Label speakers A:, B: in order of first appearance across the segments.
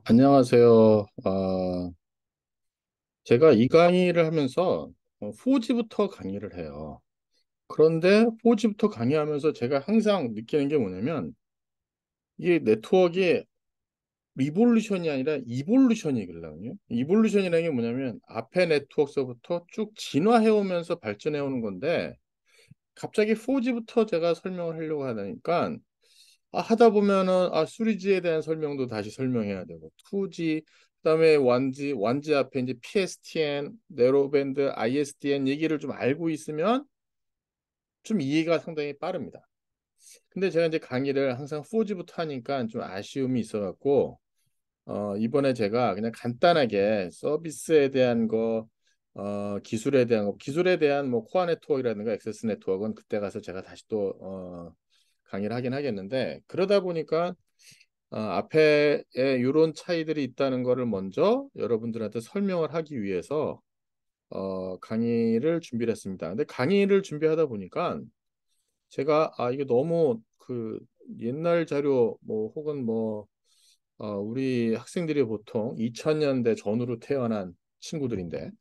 A: 안녕하세요. 제가 이 강의를 하면서 4G부터 강의를 해요. 그런데 4G부터 강의하면서 제가 항상 느끼는 게 뭐냐면 이게 네트워크의 리볼루션이 아니라 이볼루션이거든요. 이볼루션이라는 게 뭐냐면 앞에 네트워크서부터 쭉 진화해 오면서 발전해 오는 건데 갑자기 4G부터 제가 설명을 하려고 하니까 하다 보면은 3G에 대한 설명도 다시 설명해야 되고 2G 그다음에 1G 앞에 이제 PSTN, 내로밴드, ISDN 얘기를 좀 알고 있으면 좀 이해가 상당히 빠릅니다. 근데 제가 이제 강의를 항상 4G부터 하니까 좀 아쉬움이 있어갖고 이번에 제가 그냥 간단하게 서비스에 대한 거, 기술에 대한 거, 기술에 대한 뭐 코어 네트워크라든가 액세스 네트워크는 그때 가서 제가 다시 또 강의를 하긴 하겠는데 그러다 보니까 앞에 이런 차이들이 있다는 거를 먼저 여러분들한테 설명을 하기 위해서 강의를 준비를 했습니다. 근데 강의를 준비하다 보니까 제가 이게 너무 그 옛날 자료 뭐 혹은 뭐 우리 학생들이 보통 2000년대 전후로 태어난 친구들인데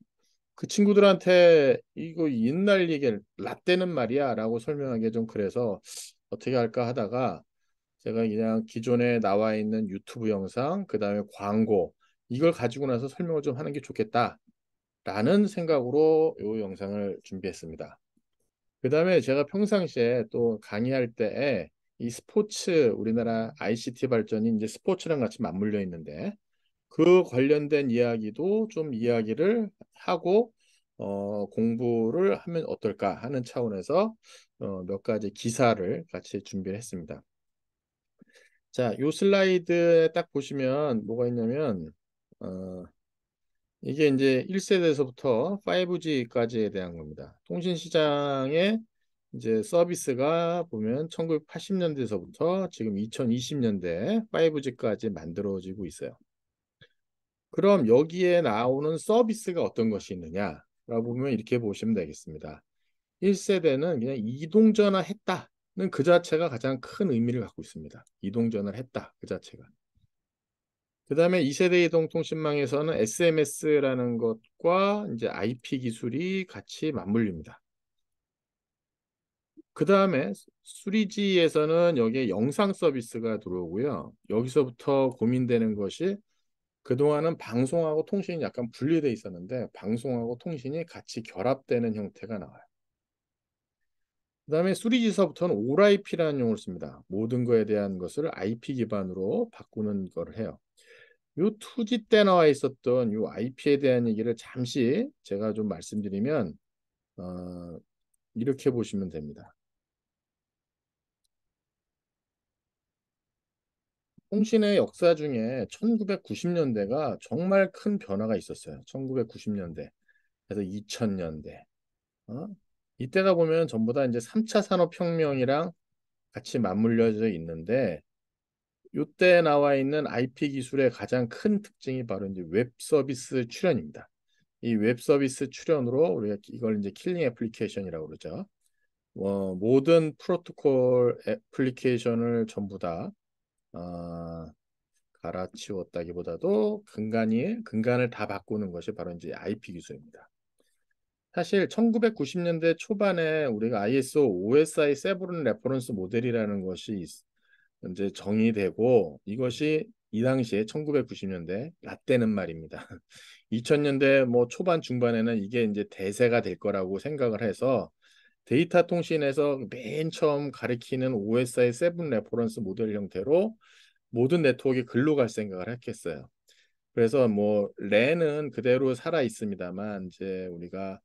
A: 그 친구들한테 이거 옛날 얘기를 라떼는 말이야 라고 설명하기 좀 그래서 어떻게 할까 하다가 제가 그냥 기존에 나와 있는 유튜브 영상, 그 다음에 광고, 이걸 가지고 나서 설명을 좀 하는 게 좋겠다라는 생각으로 이 영상을 준비했습니다. 그 다음에 제가 평상시에 또 강의할 때에 이 스포츠, 우리나라 ICT 발전이 이제 스포츠랑 같이 맞물려 있는데 그 관련된 이야기도 좀 이야기를 하고 공부를 하면 어떨까 하는 차원에서 몇 가지 기사를 같이 준비를 했습니다. 자, 요 슬라이드에 딱 보시면 뭐가 있냐면, 어, 이게 이제 1세대에서부터 5G까지에 대한 겁니다. 통신 시장의 이제 서비스가 보면 1980년대에서부터 지금 2020년대 5G까지 만들어지고 있어요. 그럼 여기에 나오는 서비스가 어떤 것이 있느냐라고 보면 이렇게 보시면 되겠습니다. 1세대는 그냥 이동전화 했다는 그 자체가 가장 큰 의미를 갖고 있습니다. 이동전화를 했다 그 자체가. 그 다음에 2세대 이동통신망에서는 SMS라는 것과 이제 IP 기술이 같이 맞물립니다. 그 다음에 3G에서는 여기에 영상 서비스가 들어오고요. 여기서부터 고민되는 것이 그동안은 방송하고 통신이 약간 분리되어 있었는데 방송하고 통신이 같이 결합되는 형태가 나와요. 그 다음에 3G서부터는 올IP라는 용어를 씁니다. 모든 거에 대한 것을 IP 기반으로 바꾸는 걸 해요. 요 2G 때 나와 있었던 요 IP에 대한 얘기를 잠시 제가 좀 말씀드리면 어, 이렇게 보시면 됩니다. 통신의 역사 중에 1990년대가 정말 큰 변화가 있었어요. 1990년대. 그래서 2000년대. 이때가 보면 전부 다 이제 3차 산업혁명이랑 같이 맞물려져 있는데 이때 나와 있는 IP 기술의 가장 큰 특징이 바로 이제 웹 서비스 출현입니다. 이 웹 서비스 출현으로 우리가 이걸 이제 킬링 애플리케이션이라고 그러죠. 모든 프로토콜 애플리케이션을 전부 다 어, 갈아치웠다기보다도 근간을 다 바꾸는 것이 바로 이제 IP 기술입니다. 사실 1990년대 초반에 우리가 ISO OSI 세브른 레퍼런스 모델이라는 것이 이제 정의되고 이것이 이 당시에 1990년대 라떼는 말입니다. 2000년대 뭐 초반 중반에는 이게 이제 대세가 될 거라고 생각을 해서 데이터 통신에서 맨 처음 가리키는 OSI 세븐 레퍼런스 모델 형태로 모든 네트워크가 글로 갈 생각을 했겠어요. 그래서 뭐 랜은 그대로 살아 있습니다만 이제 우리가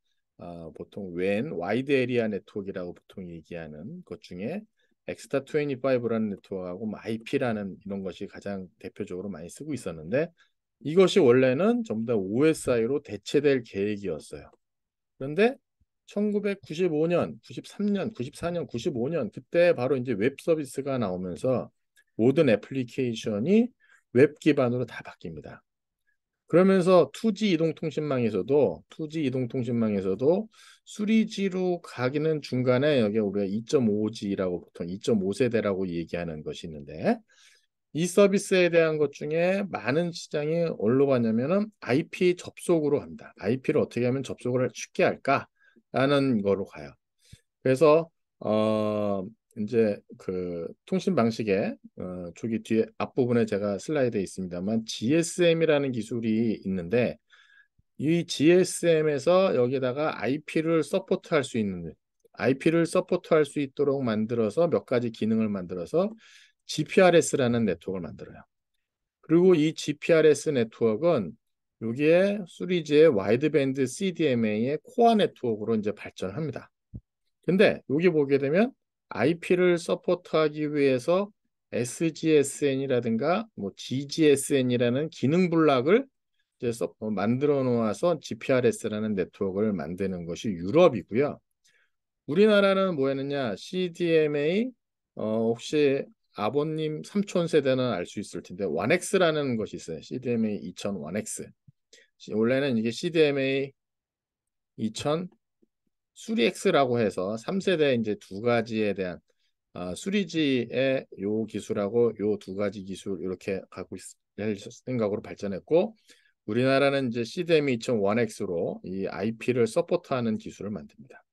A: 보통 웬 와이드 에리아 네트워크라고 보통 얘기하는 것 중에 엑스타 25라는 네트워크하고 뭐 IP라는 이런 것이 가장 대표적으로 많이 쓰고 있었는데 이것이 원래는 전부 다 OSI로 대체될 계획이었어요. 그런데 1995년, 93년, 94년, 95년 그때 바로 이제 웹 서비스가 나오면서 모든 애플리케이션이 웹 기반으로 다 바뀝니다. 그러면서 2G 이동통신망에서도 2G 이동통신망에서도 3G로 가기는 중간에 여기 우리가 2.5G라고 보통 2.5세대라고 얘기하는 것이 있는데 이 서비스에 대한 것 중에 많은 시장이 어디로 가냐면은 IP 접속으로 간다. IP를 어떻게 하면 접속을 쉽게 할까라는 거로 가요. 그래서 어 이제 그 통신 방식의 저기 뒤에 앞부분에 제가 슬라이드에 있습니다만 GSM이라는 기술이 있는데 이 GSM에서 여기다가 IP를 서포트할 수 있도록 만들어서 몇 가지 기능을 만들어서 GPRS라는 네트워크를 만들어요. 그리고 이 GPRS 네트워크는 여기에 3G의 와이드밴드 CDMA의 코어 네트워크로 이제 발전합니다. 근데 여기 보게 되면 IP를 서포트하기 위해서 SGSN이라든가 뭐 GGSN이라는 기능 블락을 이제 만들어 놓아서 GPRS라는 네트워크를 만드는 것이 유럽이고요. 우리나라는 뭐 했느냐? CDMA 혹시 아버님 삼촌 세대는 알 수 있을 텐데 1X라는 것이 있어요. CDMA 2000 1X. 원래는 이게 CDMA 2000 3X라고 해서 3세대 이제 두 가지에 대한 3G의 요 기술하고 요 두 가지 기술 이렇게 갖고 있을 생각으로 발전했고 우리나라는 이제 CDMA 2000 1X로 이 IP를 서포트하는 기술을 만듭니다.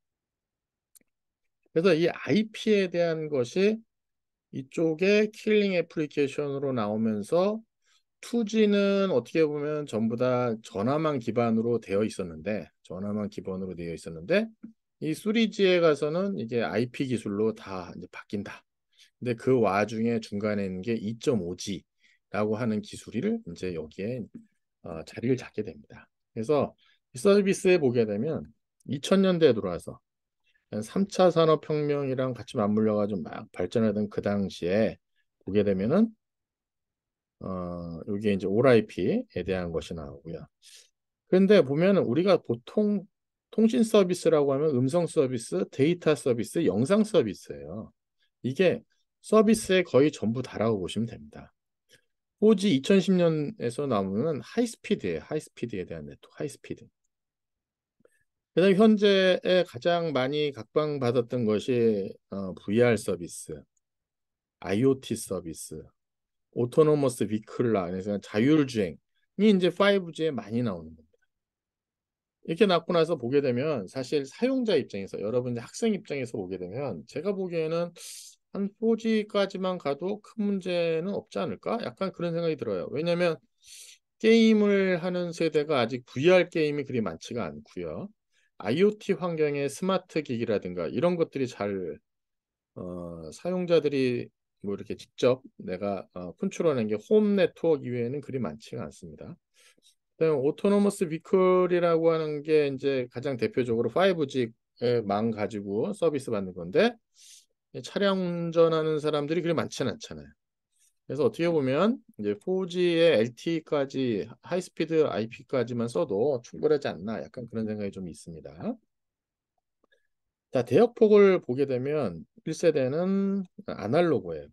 A: 그래서 이 IP에 대한 것이 이쪽에 킬링 애플리케이션으로 나오면서 2G는 어떻게 보면 전부 다 전화만 기반으로 되어 있었는데 이 3G에 가서는 이게 IP 기술로 다 이제 바뀐다. 근데 그 와중에 중간에 있는 게 2.5G라고 하는 기술을 이제 여기에 자리를 잡게 됩니다. 그래서 이 서비스에 보게 되면 2000년대에 들어와서 3차 산업혁명이랑 같이 맞물려가지고 막 발전하던 그 당시에 보게 되면은 여기에 이제 OIP에 대한 것이 나오고요. 그런데 보면은 우리가 보통 통신 서비스라고 하면 음성 서비스, 데이터 서비스, 영상 서비스예요. 이게 서비스의 거의 전부 다라고 보시면 됩니다. 4G 2010년에서 나오는 하이스피드예요. 하이스피드에 대한 네트워크, 하이스피드. 그다음 현재에 가장 많이 각광받았던 것이 VR 서비스, IoT 서비스, 오토노머스 비클라, 그래서 자율주행이 이제 5G에 많이 나오는 겁니다. 이렇게 낳고 나서 보게 되면 사실 사용자 입장에서 여러분 이제 학생 입장에서 보게 되면 제가 보기에는 한 4G까지만 가도 큰 문제는 없지 않을까? 약간 그런 생각이 들어요. 왜냐하면 게임을 하는 세대가 아직 VR 게임이 그리 많지가 않고요. IoT 환경의 스마트 기기라든가 이런 것들이 잘 사용자들이 뭐 이렇게 직접 내가 컨트롤하는 게 홈 네트워크 이외에는 그리 많지가 않습니다. 그다음에 오토노머스 비클이라고 하는 게 이제 가장 대표적으로 5G의 망 가지고 서비스 받는 건데 차량 운전하는 사람들이 그리 많지는 않잖아요. 그래서 어떻게 보면 이제 4G의 LTE까지 하이스피드 IP까지만 써도 충분하지 않나 약간 그런 생각이 좀 있습니다. 자, 대역폭을 보게 되면 1세대는 아날로그예요.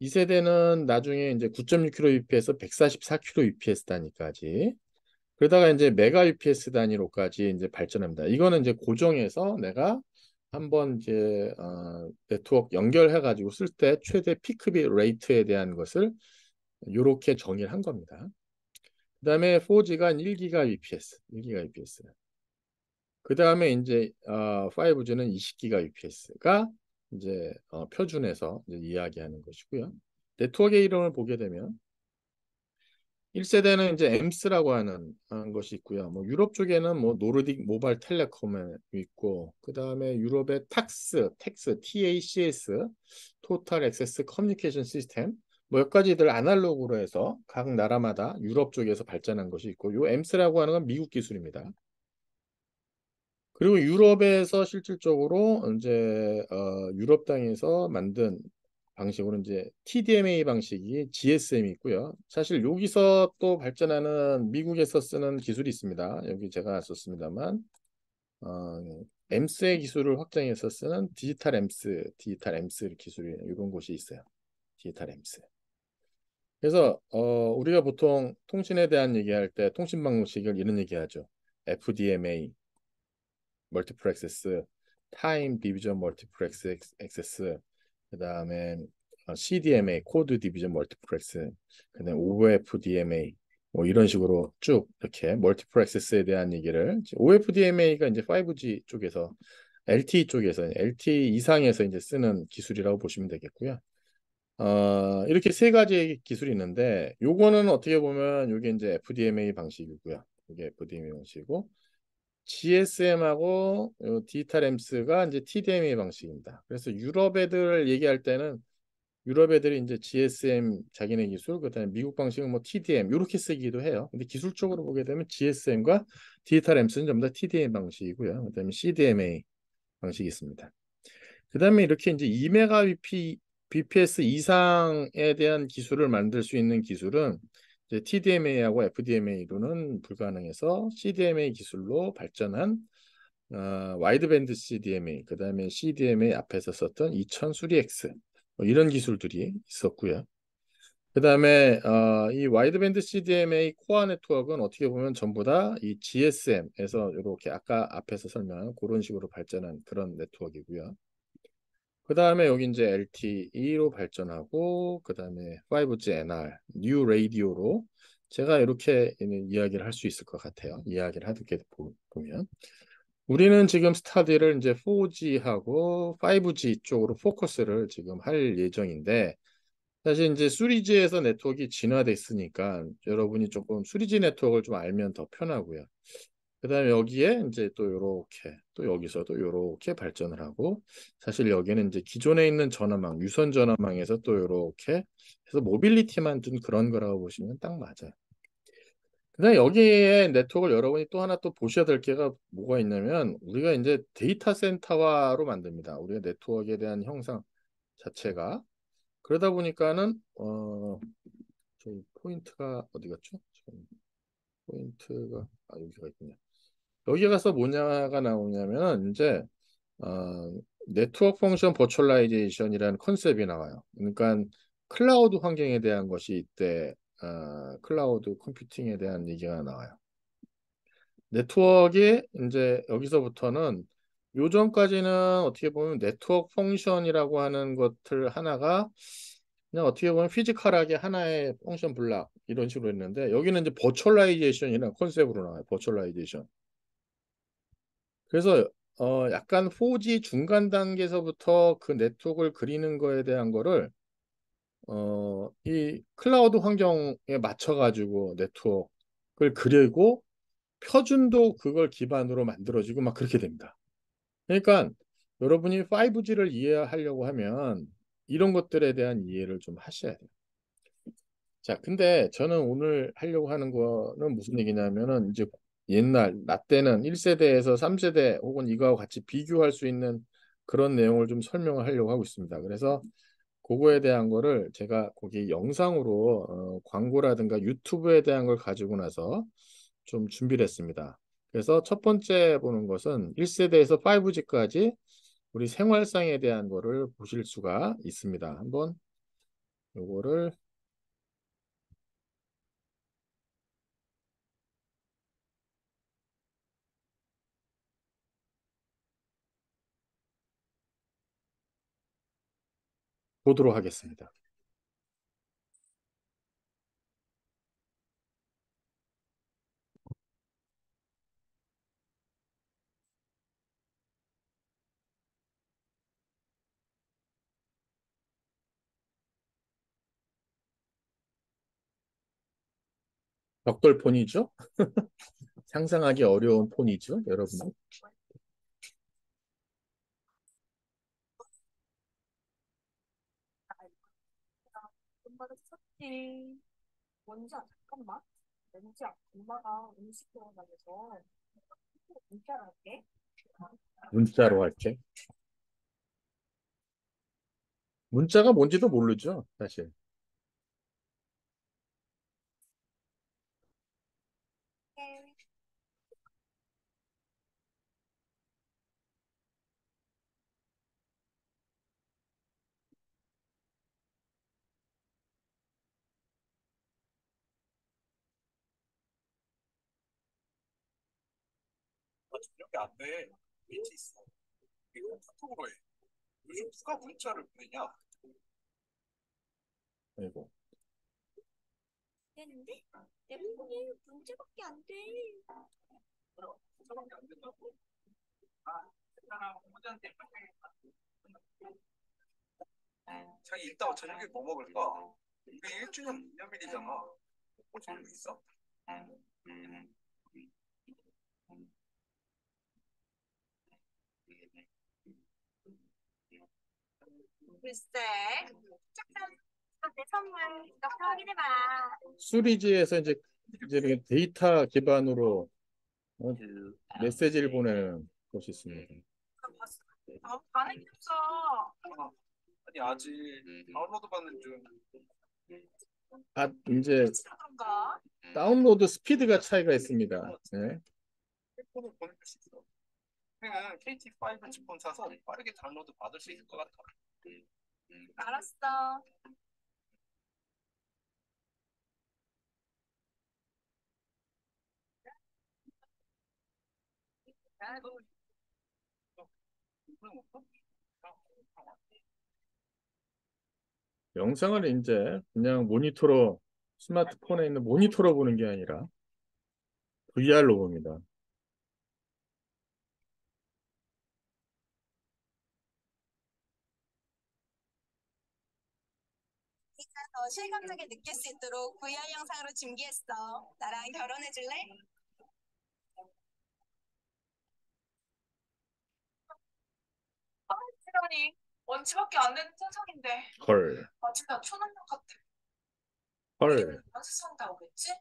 A: 2세대는 나중에 이제 9.6kbps에서 144kbps 단위까지 그러다가 이제 메가 UPS 단위로까지 이제 발전합니다. 이거는 이제 고정해서 내가 한번 이제 네트워크 연결해 가지고 쓸 때 최대 피크비 레이트에 대한 것을 이렇게 정의를 한 겁니다. 그다음에 4G가 1기가 UPS, 1기가 UPS. 그다음에 이제 5G는 20기가 UPS가 이제 표준에서 이제 이야기하는 것이고요. 네트워크의 이름을 보게 되면 1세대는 이제 엠스라고 하는 것이 있고요. 뭐 유럽 쪽에는 뭐 노르딕 모바일 텔레콤에 있고 그다음에 유럽의 TACS, 토탈 액세스 커뮤니케이션 시스템 뭐 몇 가지들 아날로그로 해서 각 나라마다 유럽 쪽에서 발전한 것이 있고 요 엠스라고 하는 건 미국 기술입니다. 그리고 유럽에서 실질적으로 이제 유럽 땅에서 만든 방식으로 이제 TDMA 방식이 GSM이 있고요. 사실 여기서 또 발전하는 미국에서 쓰는 기술이 있습니다. 여기 제가 썼습니다만 엠스의 기술을 확장해서 쓰는 디지털 엠스 기술이 이런 곳이 있어요. 디지털 엠스. 그래서 우리가 보통 통신에 대한 얘기할 때 통신 방식을 이런 얘기하죠. FDMA, 멀티플 액세스, 타임 디비전 멀티플 액세스, 그다음에 CDMA, 코드 디비전 멀티플렉스, 그다음에 OFDMA 뭐 이런 식으로 쭉 이렇게 멀티플렉스에 대한 얘기를 OFDMA가 이제 5G 쪽에서 LTE 쪽에서 LTE 이상에서 이제 쓰는 기술이라고 보시면 되겠고요. 이렇게 세 가지 기술이 있는데 요거는 어떻게 보면 요게 이제 FDMA 방식이고요. 이게 FDMA 방식이고 GSM하고 디지털 엠스가 이제 TDMA 방식입니다. 그래서 유럽 애들 얘기할 때는 유럽 애들이 이제 GSM 자기네 기술, 그다음에 미국 방식은 뭐 TDM 이렇게 쓰기도 해요. 근데 기술적으로 보게 되면 GSM과 디지털 엠스는 전부 다 TDM 방식이고요. 그다음에 CDMA 방식이 있습니다. 그다음에 이렇게 이제 2메가bps BPS 이상에 대한 기술을 만들 수 있는 기술은 이제 TDMA하고 FDMA로는 불가능해서 CDMA 기술로 발전한 와이드밴드 CDMA, 그다음에 CDMA 앞에서 썼던 2000 수리X 뭐 이런 기술들이 있었고요. 그다음에 이 와이드밴드 CDMA 코어 네트워크는 어떻게 보면 전부 다 이 GSM에서 이렇게 아까 앞에서 설명한 그런 식으로 발전한 그런 네트워크이고요. 그다음에 여기 이제 LTE로 발전하고 그다음에 5G NR, 뉴 라디오로 제가 이렇게 이야기를 할 수 있을 것 같아요. 이야기를 하게 보면 우리는 지금 스타디를 이제 4G하고 5G 쪽으로 포커스를 지금 할 예정인데 사실 이제 3G에서 네트워크가 진화됐으니까 여러분이 조금 3G 네트워크를 좀 알면 더 편하고요. 그다음에 여기에 이제 또 요렇게 또 여기서도 요렇게 발전을 하고 사실 여기는 이제 기존에 있는 전화망, 유선 전화망에서 또 요렇게 해서 모빌리티만 둔 그런 거라고 보시면 딱 맞아요. 그다음에 여기에 네트워크를 여러분이 또 하나 또 보셔야 될 게가 뭐가 있냐면 우리가 이제 데이터 센터화로 만듭니다. 우리가 네트워크에 대한 형상 자체가 그러다 보니까는 저희 포인트가 어디 갔죠? 포인트가 여기가 있군요. 여기 가서 뭐냐가 나오냐면 이제 어, 네트워크 펑션 버추얼라이제이션이라는 컨셉이 나와요. 그러니까 클라우드 환경에 대한 것이 이때 클라우드 컴퓨팅에 대한 얘기가 나와요. 네트워크에 이제 여기서부터는 요전까지는 어떻게 보면 네트워크 펑션이라고 하는 것들 하나가 그냥 어떻게 보면 피지컬하게 하나의 펑션 블락 이런 식으로 했는데 여기는 이제 버추얼라이제이션이라는 컨셉으로 나와요. 버추얼라이제이션. 그래서 약간 4G 중간 단계에서부터 그 네트워크를 그리는 거에 대한 거를 이 클라우드 환경에 맞춰 가지고 네트워크를 그리고 표준도 그걸 기반으로 만들어지고 막 그렇게 됩니다. 그러니까 여러분이 5G를 이해하려고 하면 이런 것들에 대한 이해를 좀 하셔야 돼요. 자, 근데 저는 오늘 하려고 하는 거는 무슨 얘기냐면은 이제 옛날 나 때는 1세대에서 3세대 혹은 이거하고 같이 비교할 수 있는 그런 내용을 좀 설명을 하려고 하고 있습니다. 그래서 그거에 대한 거를 제가 거기 영상으로 광고라든가 유튜브에 대한 걸 가지고 나서 좀 준비를 했습니다. 그래서 첫 번째 보는 것은 1세대에서 5G까지 우리 생활상에 대한 거를 보실 수가 있습니다. 한번 요거를 보도록 하겠습니다. 벽돌 폰이죠? 상상하기 어려운 폰이죠, 여러분.
B: 엄마가 샀지. 뭔지야, 잠깐만. 뭔지야, 엄마가 음식 먹어가면서 문자를 할게.
A: 문자로 할게. 문자가 뭔지도 모르죠, 사실.
B: 여기 안 돼. 밑에 있어. 이거 카톡으로 해. 요즘 누가 문자를 보내냐?
A: 아이고.
B: 되는데 내 폰이 문제밖에 안 돼. 그럼 저밖에 안 된다고? 아, 사람 혼자한테 자기 이따가 저녁에 뭐 먹을까? 우리 1주년 기념일이잖아. 먹고 싶은 거 있어? 글쎄, 잠깐 내 선물 너 확인해봐.
A: 수리지에서 이제 이렇게 데이터 기반으로 어, 메시지를 보내는 곳이 있습니다.
B: 그거 봤어? 아, 반응이 없어. 아니 아직 다운로드 받는 중.
A: 아, 이제
B: 그치라 그런가?
A: 다운로드 스피드가 차이가 있습니다. 네.
B: 핸폰을 보낼 수 있어. 그냥 KT5 직폰 사서 빠르게 다운로드 받을 수 있을 것 같아. 알았어. 야, 너 이거 먹어?
A: 영상을 이제 그냥 모니터로 스마트폰에 있는 모니터로 보는 게 아니라 VR로 봅니다.
B: 더 실감나게 느낄 수 있도록 VR 영상으로 준비했어. 나랑 결혼해 줄래? 아, 시간이 원치밖에 안 되는 세상인데.
A: 헐,
B: 아, 진짜 초능력 같아.
A: 헐.
B: 내일은 세상 다 오겠지?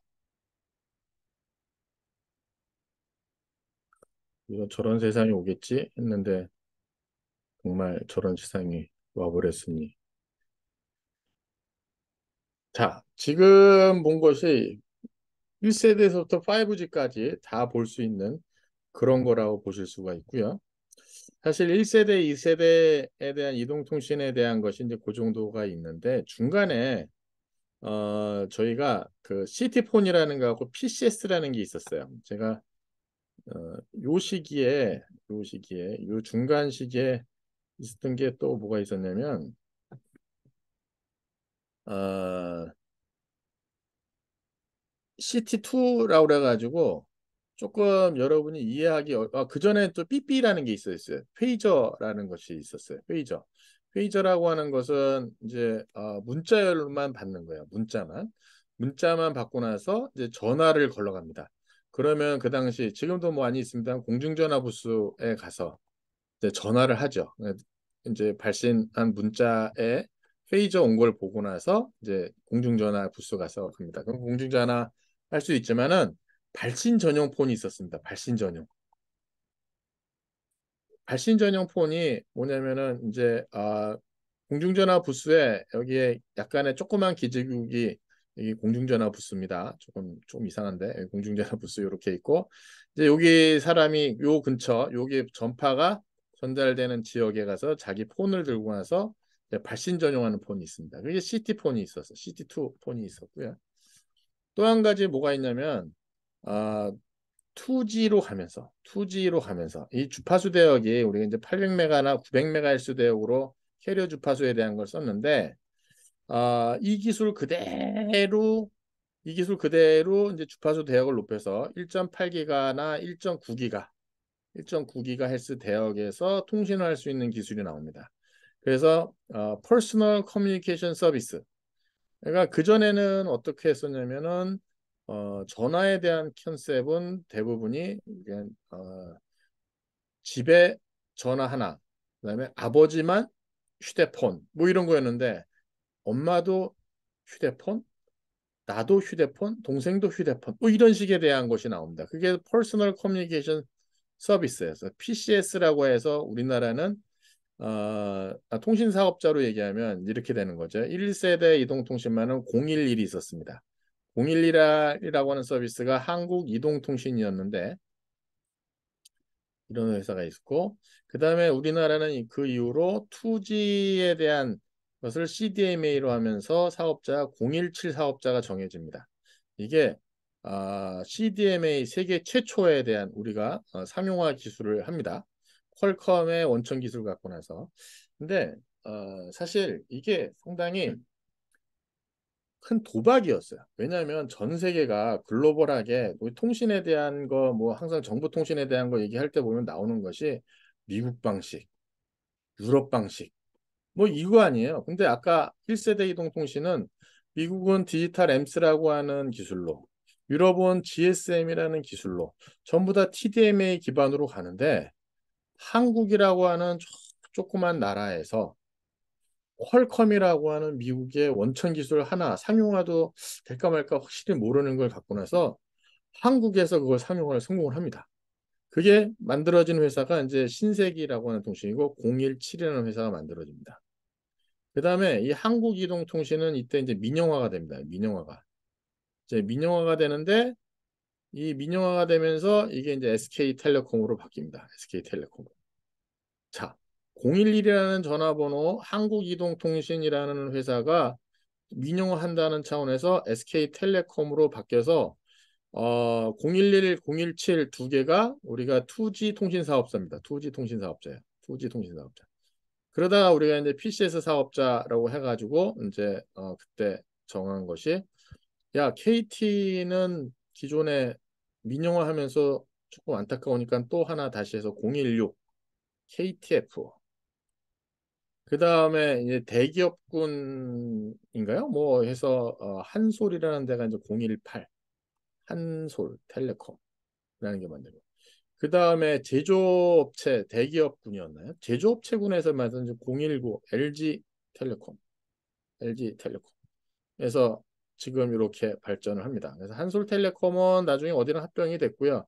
A: 이거 저런 세상이 오겠지 했는데 정말 저런 세상이 와버렸으니. 자, 지금 본 것이 1세대에서부터 5G까지 다 볼 수 있는 그런 거라고 보실 수가 있고요. 사실 1세대, 2세대에 대한 이동통신에 대한 것이 이제 그 정도가 있는데 중간에 저희가 그 CT폰이라는 거하고 PCS라는 게 있었어요. 제가 요 시기에 요 중간 시기에 있었던 게 또 뭐가 있었냐면 어, CT2라고 그래가지고 조금 여러분이 이해하기 그전에 또 삐삐라는 게 있었어요. 페이저라는 것이 있었어요. 페이저. 페이저라고 하는 것은 이제 문자열만 받는 거예요. 문자만 받고 나서 이제 전화를 걸러갑니다. 그러면 그 당시 지금도 뭐 많이 있습니다. 공중전화 부스에 가서 이제 전화를 하죠. 이제 발신한 문자에 페이저 온 걸 보고 나서 이제 공중전화 부스 가서 합니다. 그럼 공중전화 할 수 있지만은 발신 전용 폰이 있었습니다. 발신 전용 폰이 뭐냐면은 이제 공중전화 부스에 여기에 약간의 조그만 기지국이 여기 공중전화 부스입니다. 조금 이상한데 여기 공중전화 부스 이렇게 있고 이제 여기 사람이 요 근처 여기 전파가 전달되는 지역에 가서 자기 폰을 들고 나서 이제 발신 전용하는 폰이 있습니다. 그게 CT 폰이 있었어. CT2 폰이 있었고요. 또 한 가지 뭐가 있냐면 아, 2G로 가면서 이 주파수 대역이 우리가 이제 800메가나 900메가헤르츠 대역으로 캐리어 주파수에 대한 걸 썼는데 이 기술 그대로 이제 주파수 대역을 높여서 1.8기가나 1.9기가헤르츠 대역에서 통신을 할 수 있는 기술이 나옵니다. 그래서 퍼스널 커뮤니케이션 서비스 그러니까 그전에는 어떻게 했었냐면은 전화에 대한 컨셉은 대부분이 그냥, 집에 전화 하나, 그다음에 아버지만 휴대폰 뭐 이런 거였는데 엄마도 휴대폰, 나도 휴대폰, 동생도 휴대폰 뭐 이런 식에 대한 것이 나옵니다. 그게 퍼스널 커뮤니케이션 서비스에서 PCS라고 해서 우리나라는 통신 사업자로 얘기하면 이렇게 되는 거죠. 1세대 이동통신망은 011이 있었습니다. 011이라고 하는 서비스가 한국이동통신이었는데 이런 회사가 있고 그 다음에 우리나라는 그 이후로 2G에 대한 것을 CDMA로 하면서 사업자 017 사업자가 정해집니다. 이게 CDMA 세계 최초에 대한 우리가 상용화 기술을 합니다. 퀄컴의 원천 기술 갖고 나서 근데 사실 이게 상당히 큰 도박이었어요. 왜냐하면 전 세계가 글로벌하게 우리 통신에 대한 거, 뭐 항상 정보 통신에 대한 거 얘기할 때 보면 나오는 것이 미국 방식, 유럽 방식, 뭐 이거 아니에요. 근데 아까 1세대 이동통신은 미국은 디지털 엠스라고 하는 기술로, 유럽은 GSM이라는 기술로 전부 다 TDMA 기반으로 가는데 한국이라고 하는 조그만 나라에서 퀄컴이라고 하는 미국의 원천 기술 하나 상용화도 될까 말까 확실히 모르는 걸 갖고 나서 한국에서 그걸 상용화를 성공을 합니다. 그게 만들어진 회사가 이제 신세기라고 하는 통신이고 017이라는 회사가 만들어집니다. 그다음에 이 한국이동통신은 이때 이제 민영화가 됩니다. 민영화가. 이제 민영화가 되는데 이 민영화가 되면서 이게 이제 SK텔레콤으로 바뀝니다. SK텔레콤. 자, 011이라는 전화번호 한국이동통신이라는 회사가 민영화한다는 차원에서 SK텔레콤으로 바뀌어서 011, 017 두 개가 우리가 2G 통신 사업자입니다. 2G 통신 사업자예요. 2G 통신 사업자. 그러다가 우리가 이제 PCS 사업자라고 해가지고 이제 그때 정한 것이 야 KT는 기존에 민영화하면서 조금 안타까우니까 또 하나 다시 해서 016 KTF 그 다음에 이제 대기업군인가요? 뭐 해서 한솔이라는 데가 이제 018 한솔텔레콤이라는 게 만들고 그 다음에 제조업체 대기업군이었나요? 제조업체군에서 만든 이제 019 LG텔레콤 LG텔레콤에서 지금 이렇게 발전을 합니다. 그래서 한솔텔레콤은 나중에 어디랑 합병이 됐고요.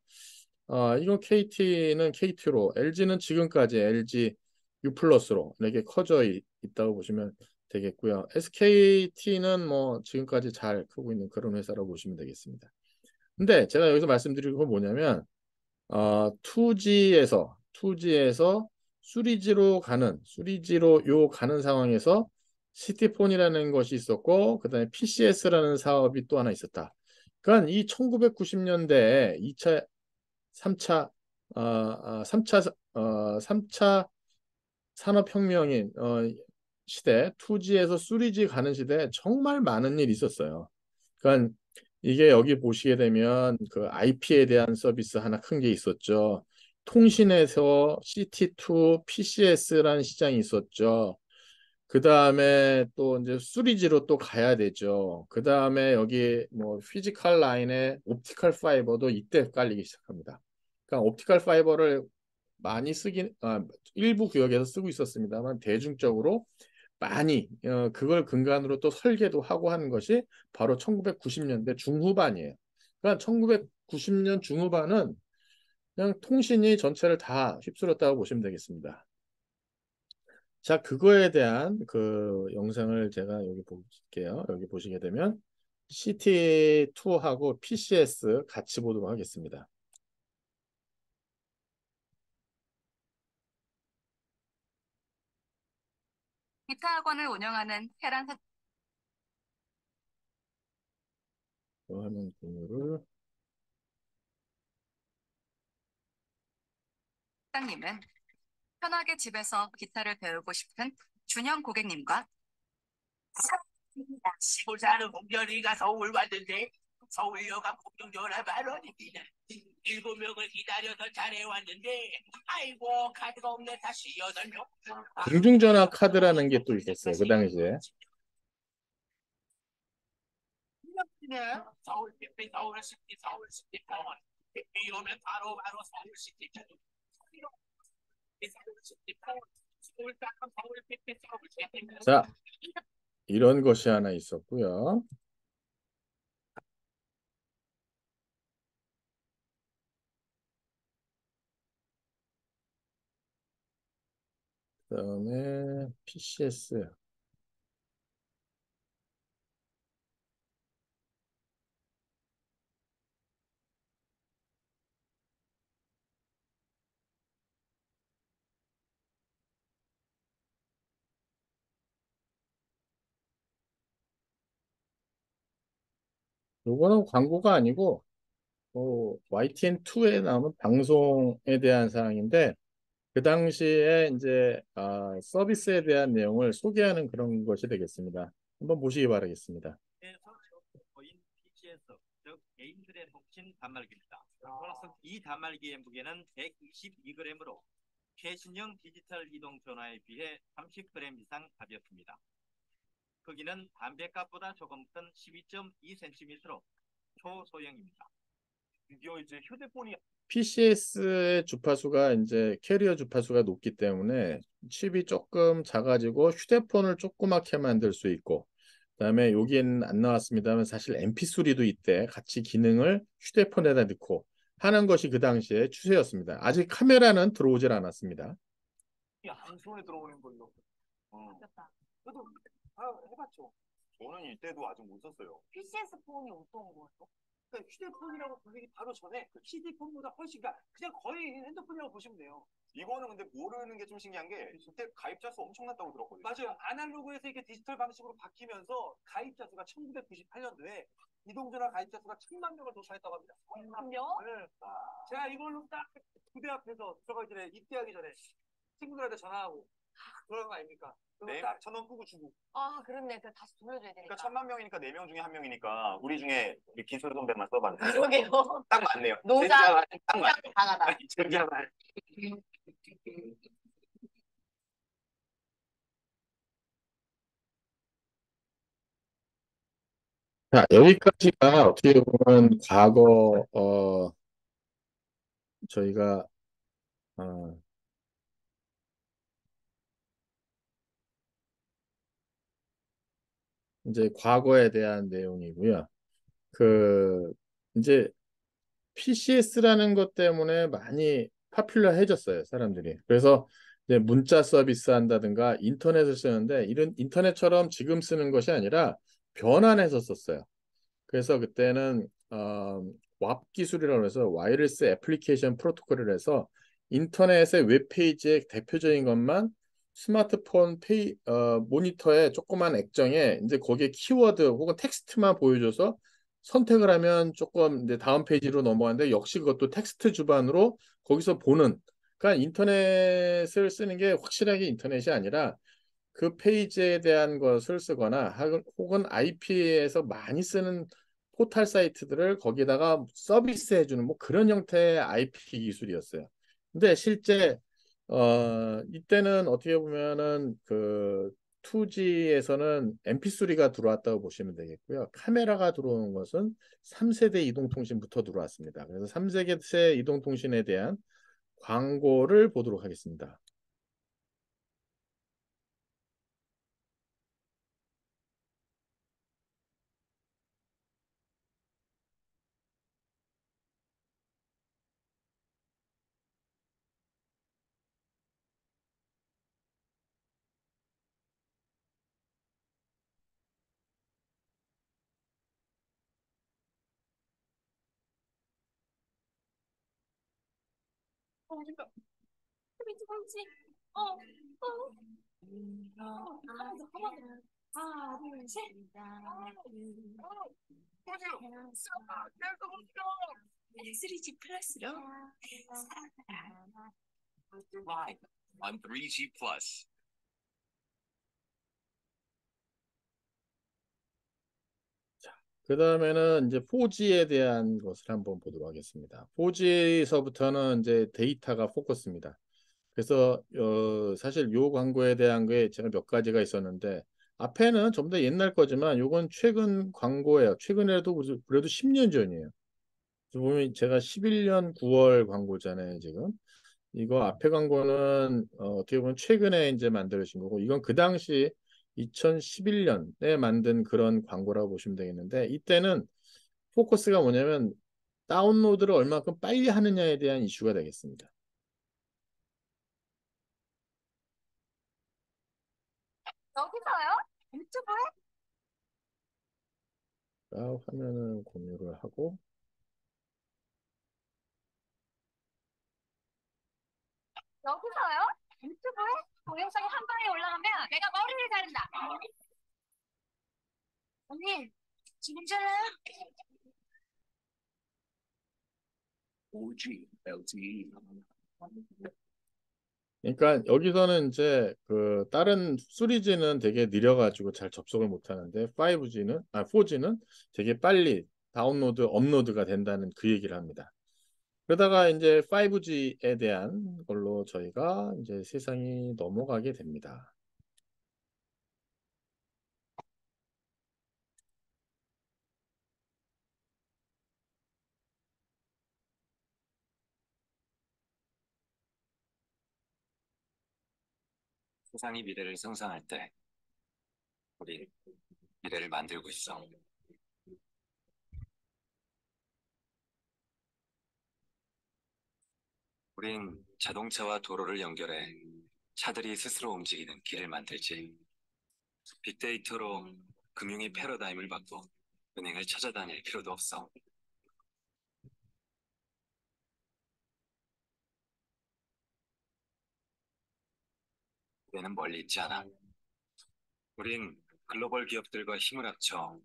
A: 이거 KT는 KT로, LG는 지금까지 LG U 플러스로 이렇게 커져 있다고 보시면 되겠고요. SKT는 뭐 지금까지 잘 크고 있는 그런 회사라고 보시면 되겠습니다. 근데 제가 여기서 말씀드릴 건 뭐냐면 2G에서 3G로 요 가는 상황에서 시티폰이라는 것이 있었고 그다음에 PCS라는 사업이 또 하나 있었다. 그러니까 이 1990년대에 2차 3차 3차 산업혁명인 시대 2G에서 3G 가는 시대에 정말 많은 일이 있었어요. 그러니까 이게 여기 보시게 되면 그 IP에 대한 서비스 하나 큰 게 있었죠. 통신에서 CT2, PCS라는 시장이 있었죠. 그 다음에 또 이제 3G로 또 가야 되죠. 그 다음에 여기 뭐 피지컬 라인에 옵티컬 파이버도 이때 깔리기 시작합니다. 그러니까 옵티컬 파이버를 많이 일부 구역에서 쓰고 있었습니다만 대중적으로 많이 그걸 근간으로 또 설계도 하고 하는 것이 바로 1990년대 중후반이에요. 그러니까 1990년 중후반은 그냥 통신이 전체를 다 휩쓸었다고 보시면 되겠습니다. 자, 그거에 대한 그 영상을 제가 여기 볼게요. 여기 보시게 되면 CT2하고 PCS 같이 보도록 하겠습니다.
B: 기타 학원을 운영하는 해란
A: 이 화면 공유를
B: 사장님은 편하게 집에서 기타를 배우고 싶은 준영 고객님과 시골사는 공연이가 서울 왔는데 서울여가 공연료라 10,000원입니다. 7명을 기다려서 잘해왔는데 아이고 카드가 없네 다시 8명.
A: 공중전화 카드라는 게 또 있었어요. 그 당시에.
B: 서울시티 병원 비 오면 바로 서울시티 병원 서울시티 병원 서울시티 서울시티
A: 자, 이런 것이 하나 있었고요. 그다음에 PCS. 요거는 광고가 아니고 YTN2에 나오는 방송에 대한 사항인데 그 당시에 이제 서비스에 대한 내용을 소개하는 그런 것이 되겠습니다. 한번 보시기 바라겠습니다.
C: PCS, 즉 개인들의 통신 단말기입니다. 이 단말기의 무게는 122g으로 최신형 디지털 이동 전화에 비해 30g 이상 가볍습니다. 크기는 담배갑보다 조금 큰 12.2cm로 초소형입니다. 드디어 이제 휴대폰이
A: PCS의 주파수가 이제 캐리어 주파수가 높기 때문에 칩이 조금 작아지고 휴대폰을 조그맣게 만들 수 있고, 그다음에 여기는 안 나왔습니다만 사실 MP3도 이때 같이 기능을 휴대폰에다 넣고 하는 것이 그 당시에 추세였습니다. 아직 카메라는 들어오질 않았습니다.
C: 한 손에 들어오는 걸로.
B: 좋다.
C: 저도 해봤죠. 저는 이때도 아직 못 썼어요.
B: PCS 폰이 어떤 거예요?
C: 그러니까 휴대폰이라고 불리기 바로 전에 그 CD폰보다 훨씬, 그냥 거의 핸드폰이라고 보시면 돼요. 이거는 근데 모르는 게 좀 신기한 게 그때 가입자 수 엄청났다고 들었거든요. 맞아요. 아날로그에서 이게 디지털 방식으로 바뀌면서 가입자 수가 1998년도에 이동전화 가입자 수가 1,000만 명을 도달했다고 합니다.
B: 1,000만 명?
C: 네. 제가 이걸로 딱 부대 앞에서 들어가기 전에, 입대하기 전에 친구들한테 전화하고 그런 거 아닙니까? 네. 딱 전원 끄고 주고.
B: 아, 그렇네. 그 다시 돌려줘야 되니까.
C: 그러니까 1,000만 명이니까 4명 중에 1명이니까 우리 중에 우리 기술 선배만 써봤네.
B: 그러게요.
C: 딱 맞네요.
B: 노자,
C: 딱 맞네요.
B: 강하다.
C: 진짜만.
A: 자, 여기까지가 어떻게 보면 과거 저희가 어, 이제 과거에 대한 내용이고요. 그 이제 PCS라는 것 때문에 많이 파퓰러해졌어요, 사람들이. 그래서 이제 문자 서비스 한다든가 인터넷을 쓰는데 이런 인터넷처럼 지금 쓰는 것이 아니라 변환해서 썼어요. 그래서 그때는 WAP 기술이라고 해서 와이어리스 애플리케이션 프로토콜을 해서 인터넷의 웹페이지의 대표적인 것만 스마트폰 모니터의 조그만 액정에 이제 거기에 키워드 혹은 텍스트만 보여줘서 선택을 하면 조금 이제 다음 페이지로 넘어가는데 역시 그것도 텍스트 주반으로 거기서 보는, 그러니까 인터넷을 쓰는 게 확실하게 인터넷이 아니라 그 페이지에 대한 것을 쓰거나 혹은 IP에서 많이 쓰는 포털 사이트들을 거기다가 서비스 해주는 뭐 그런 형태의 IP 기술이었어요. 근데 실제 이때는 어떻게 보면은 그 2G에서는 MP3가 들어왔다고 보시면 되겠고요. 카메라가 들어오는 것은 3세대 이동통신부터 들어왔습니다. 그래서 3세대 이동통신에 대한 광고를 보도록 하겠습니다.
B: 민지, 민지. 하나, 둘, 셋. S3G 플러스로
D: Live on 3G Plus.
A: 그 다음에는 이제 4G에 대한 것을 한번 보도록 하겠습니다. 4G서부터는 이제 데이터가 포커스입니다. 그래서 사실 요 광고에 대한 게 제가 몇 가지가 있었는데 앞에는 좀 더 옛날 거지만 요건 최근 광고예요. 최근에도 그래도 10년 전이에요. 보면 제가 11년 9월 광고잖아요, 지금. 이거 앞에 광고는 어떻게 보면 최근에 이제 만들어진 거고 이건 그 당시 2011년에 만든 그런 광고라고 보시면 되겠는데 이때는 포커스가 뭐냐면 다운로드를 얼마큼 빨리 하느냐에 대한 이슈가 되겠습니다.
B: 여기서요? 유튜브에?
A: 자, 화면을 공유를 하고
B: 여기서요? 유튜브에? 동영상이 한 방에 올라가면 내가 머리를 자른다. 언니, 지금 전화요?
D: 4G LTE.
A: 그러니까 여기서는 이제 그 다른 3G는 되게 느려가지고 잘 접속을 못 하는데 5G는 4G는 되게 빨리 다운로드, 업로드가 된다는 그 얘기를 합니다. 그러다가 이제 5G에 대한 걸로 저희가 이제 세상이 넘어가게 됩니다.
D: 세상이 미래를 상상할 때 우리 미래를 만들고 있어. 우린 자동차와 도로를 연결해 차들이 스스로 움직이는 길을 만들지. 빅데이터로 금융의 패러다임을 바꿔 은행을 찾아다닐 필요도 없어. 미래는 멀리 있지 않아. 우린 글로벌 기업들과 힘을 합쳐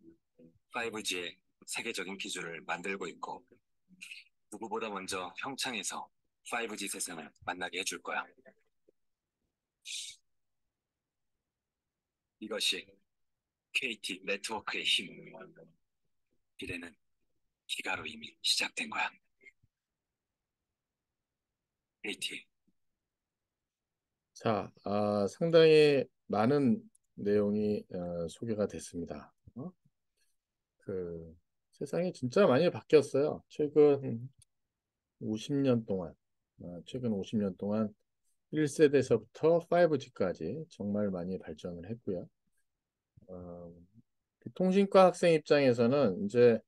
D: 5G의 세계적인 기술을 만들고 있고 누구보다 먼저 평창에서 5G 세상을 만나게 해줄 거야. 이것이 KT 네트워크의 힘. 미래는 기가로 이미 시작된 거야. KT.
A: 자, 상당히 많은 내용이 소개가 됐습니다. 그 세상이 진짜 많이 바뀌었어요. 최근 50년 동안, 최근 50년 동안 1세대에서부터 5G까지 정말 많이 발전을 했고요. 어, 통신과 학생 입장에서는 이제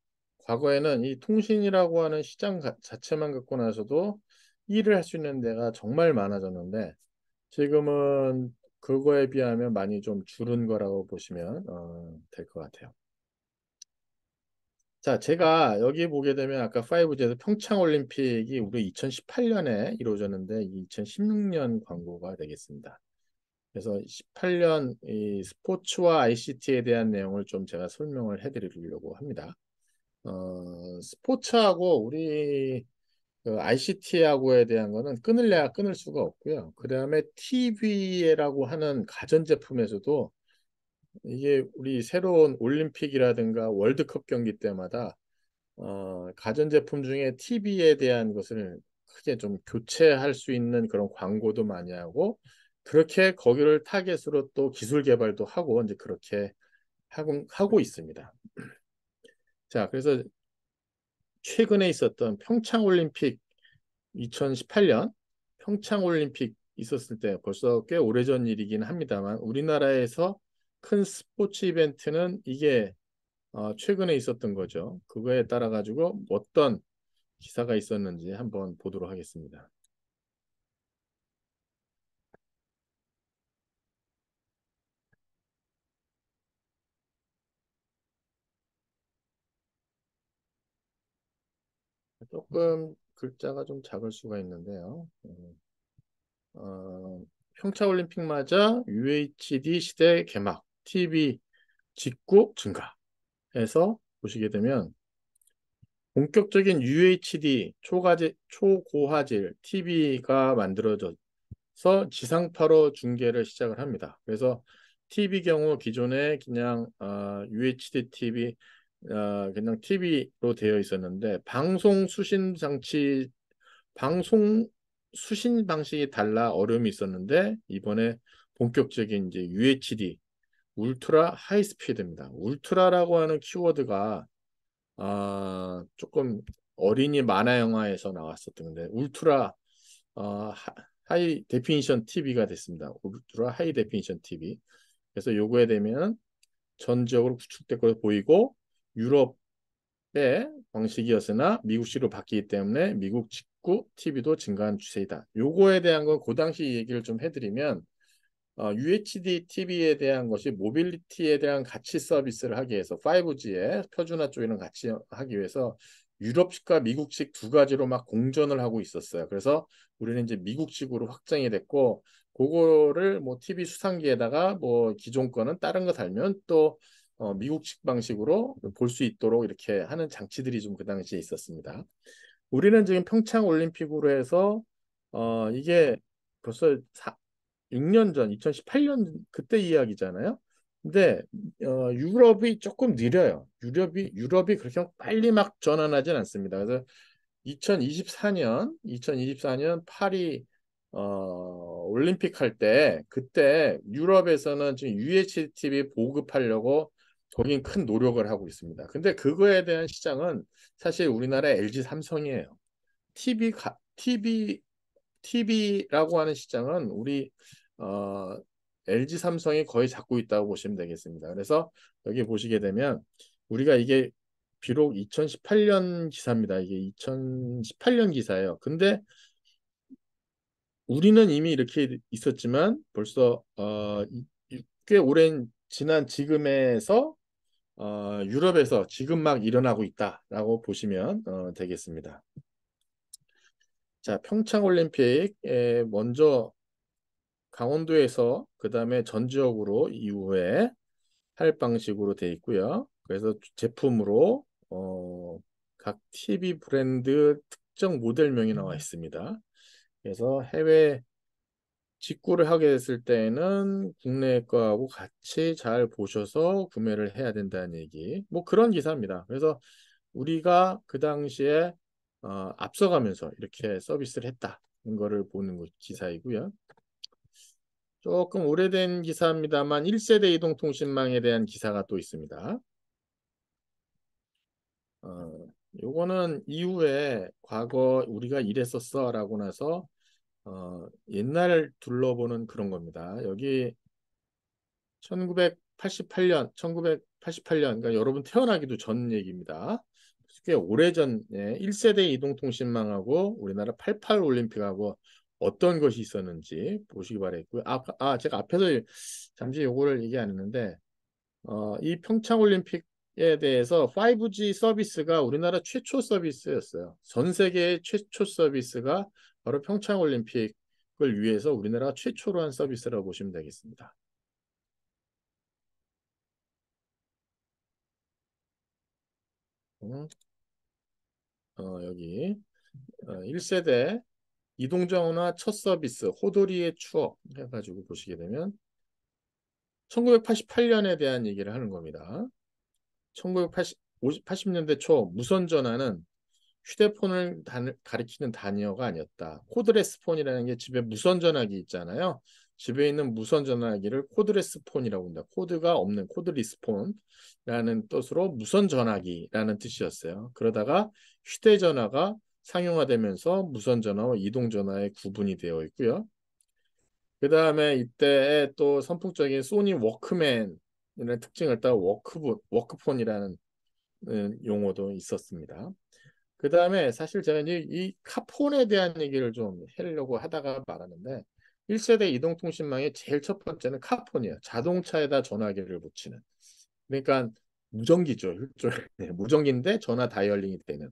A: 과거에는 이 통신이라고 하는 시장 자체만 갖고 나서도 일을 할 수 있는 데가 정말 많아졌는데 지금은 그거에 비하면 많이 좀 줄은 거라고 보시면 될 것 같아요. 자, 제가 여기 보게 되면 아까 5G에서 평창올림픽이 우리 2018년에 이루어졌는데 2016년 광고가 되겠습니다. 그래서 18년 이 스포츠와 ICT에 대한 내용을 좀 제가 설명을 해드리려고 합니다. 스포츠하고 우리 ICT하고에 대한 거는 끊을래야 끊을 수가 없고요. 그 다음에 TV라고 하는 가전제품에서도 이게 우리 새로운 올림픽이라든가 월드컵 경기 때마다 가전제품 중에 TV에 대한 것을 크게 좀 교체할 수 있는 그런 광고도 많이 하고 그렇게 거기를 타겟으로 또 기술 개발도 하고 이제 그렇게 하고 있습니다. 자, 그래서 최근에 있었던 평창올림픽 2018년 평창올림픽 있었을 때 벌써 꽤 오래전 일이긴 합니다만 우리나라에서 큰 스포츠 이벤트는 이게 최근에 있었던 거죠. 그거에 따라 가지고 어떤 기사가 있었는지 한번 보도록 하겠습니다. 조금 글자가 좀 작을 수가 있는데요. 평창올림픽 맞아 UHD 시대 개막, TV 직구 증가해서 보시게 되면 본격적인 UHD 초고화질 TV가 만들어져서 지상파로 중계를 시작을 합니다. 그래서 TV 경우 기존에 그냥 UHD TV 그냥 TV로 되어 있었는데 방송 수신 방식이 달라 어려움이 있었는데 이번에 본격적인 이제 UHD 울트라 하이스피드입니다. 울트라라고 하는 키워드가 조금 어린이 만화 영화에서 나왔었던 건데 울트라 하이 데피니션 TV가 됐습니다. 울트라 하이 데피니션 TV. 그래서 요거에 되면 전적으로 구축될 것으로 보이고 유럽의 방식이었으나 미국식으로 바뀌기 때문에 미국 직구 TV도 증가한 추세이다. 요거에 대한 건 그 당시 얘기를 좀 해드리면 UHD TV에 대한 것이 모빌리티에 대한 가치 서비스를 하기 위해서 5G의 표준화 쪽이랑 같이 하기 위해서 유럽식과 미국식 두 가지로 막 공존을 하고 있었어요. 그래서 우리는 이제 미국식으로 확장이 됐고 그거를 뭐 TV 수상기에다가 뭐 기존 거는 다른 거 달면 또 미국식 방식으로 볼 수 있도록 이렇게 하는 장치들이 좀 그 당시에 있었습니다. 우리는 지금 평창 올림픽으로 해서 이게 벌써 6년 전, 2018년 그때 이야기잖아요. 근데 유럽이 조금 느려요. 유럽이 그렇게 빨리 막 전환하진 않습니다. 그래서 2024년 파리 올림픽 할 때 그때 유럽에서는 지금 UHTV 보급하려고 거긴 큰 노력을 하고 있습니다. 근데 그거에 대한 시장은 사실 우리나라 LG 삼성이에요. TV라고 하는 시장은 우리 어, LG 삼성이 거의 잡고 있다고 보시면 되겠습니다. 그래서 여기 보시게 되면 우리가 이게 비록 2018년 기사입니다. 이게 2018년 기사예요. 근데 우리는 이미 이렇게 있었지만 벌써 꽤 오랜 지난 지금에서 유럽에서 지금 막 일어나고 있다라고 보시면 되겠습니다. 자, 평창 올림픽에 먼저 강원도에서 그 다음에 전 지역으로 이후에 할 방식으로 돼 있고요. 그래서 제품으로 각 TV 브랜드 특정 모델명이 나와 있습니다. 그래서 해외 직구를 하게 됐을 때는 국내 거하고 같이 잘 보셔서 구매를 해야 된다는 얘기. 뭐 그런 기사입니다. 그래서 우리가 그 당시에 앞서가면서 이렇게 서비스를 했다는 거를 보는 기사이고요. 조금 오래된 기사입니다만 1세대 이동통신망에 대한 기사가 또 있습니다. 요거는 이후에 과거 우리가 이랬었어라고 나서 옛날 둘러보는 그런 겁니다. 여기 1988년, 그러니까 여러분 태어나기도 전 얘기입니다. 꽤 오래전에 1세대 이동통신망하고 우리나라 88 올림픽하고 어떤 것이 있었는지 보시기 바랬고요. 제가 앞에서 잠시 요거를 얘기 안 했는데, 이 평창 올림픽에 대해서 5G 서비스가 우리나라 최초 서비스였어요. 전 세계의 최초 서비스가 바로 평창 올림픽을 위해서 우리나라가 최초로 한 서비스라고 보시면 되겠습니다. 음, 여기 1세대 이동전화 첫 서비스 호돌이의 추억 해가지고 보시게 되면 1988년에 대한 얘기를 하는 겁니다. 1980년대 초 무선 전화는 휴대폰을 가리키는 단어가 아니었다. 코드레스 폰이라는 게 집에 무선 전화기 있잖아요. 집에 있는 무선 전화기를 코드레스 폰이라고 합니다. 코드가 없는 코드리스 폰이라는 뜻으로 무선 전화기라는 뜻이었어요. 그러다가 휴대전화가 상용화되면서 무선 전화와 이동 전화의 구분이 되어 있고요. 그 다음에 이때 또 선풍적인 소니 워크맨이라는 특징을 따라 워크폰이라는 용어도 있었습니다. 그 다음에 사실 제가 이제 이 카폰에 대한 얘기를 좀 하려고 하다가 말았는데 1세대 이동통신망의 제일 첫 번째는 카폰이에요. 자동차에다 전화기를 붙이는. 그러니까 무전기죠. 일종의. 네, 무전기인데 전화 다이얼링이 되는.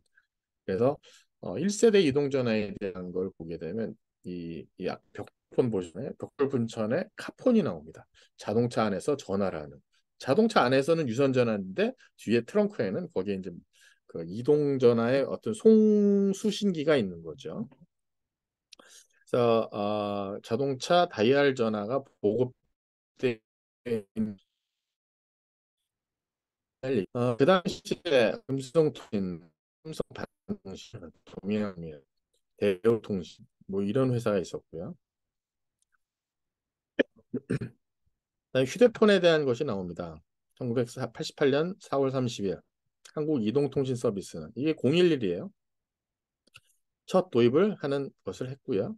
A: 그래서 1세대 이동전화에 대한 걸 보게 되면 이 벽폰 보시나요? 벽돌 분천에 카폰이 나옵니다. 자동차 안에서 전화를 하는. 자동차 안에서는 유선 전화인데 뒤에 트렁크에는 거기에 이제 그 이동 전화의 어떤 송수신기가 있는 거죠. 그래서 자동차 다이얼 전화가 보급된 그 당시에 삼성 반도체, 동해안이에요. 대우통신 뭐 이런 회사가 있었고요. 그다음에 휴대폰에 대한 것이 나옵니다. 1988년 4월 30일 한국이동통신 서비스는 이게 011이에요. 첫 도입을 하는 것을 했고요.